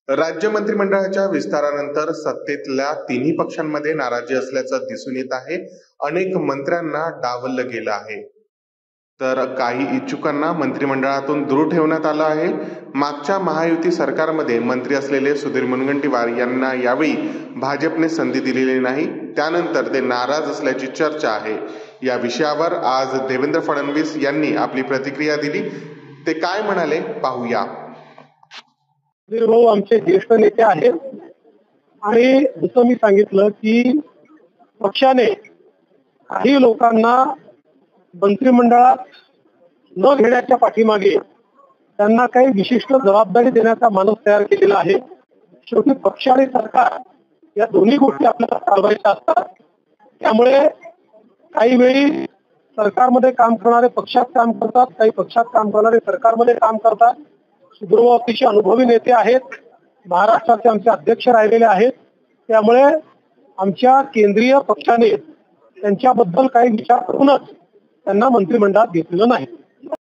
राज्य मंत्रिमंडळाच्या विस्तारानंतर सत्तेतल्या तिन्ही पक्षांमध्ये नाराजी असल्याचं दिसून येत आहे. अनेक मंत्र्यांना डावललं गेलं आहे, तर काही इच्छुकांना मंत्रिमंडळातून दूर ठेवण्यात आलं आहे. मागच्या महायुती सरकारमध्ये मंत्री असलेले सुधीर मुनगंटीवार यांना यावेळी भाजपने संधी दिलेली नाही. त्यानंतर ते नाराज असल्याची चर्चा आहे. या विषयावर आज देवेंद्र फडणवीस यांनी आपली प्रतिक्रिया दिली. ते काय म्हणाले पाहूया. भाऊ आमचे ज्येष्ठ नेते आहेत आणि जसं मी सांगितलं की पक्षाने काही लोकांना मंत्रिमंडळात न घेण्याच्या पाठीमागे त्यांना काही विशिष्ट जबाबदारी देण्याचा मानस तयार केलेला आहे. शेवटी पक्ष आणि सरकार या दोन्ही गोष्टी आपल्याला चालवायच्या असतात. त्यामुळे काही वेळी सरकारमध्ये काम करणारे पक्षात काम करतात, काही पक्षात काम करणारे सरकारमध्ये काम करतात. सुधीर अतिशय अनुभवी नेते आहेत, महाराष्ट्राचे आमचे अध्यक्ष राहिलेले आहेत. त्यामुळे आमच्या केंद्रीय पक्षाने त्यांच्याबद्दल काही विचार करूनच त्यांना मंत्रिमंडळात घेतलेलं नाही.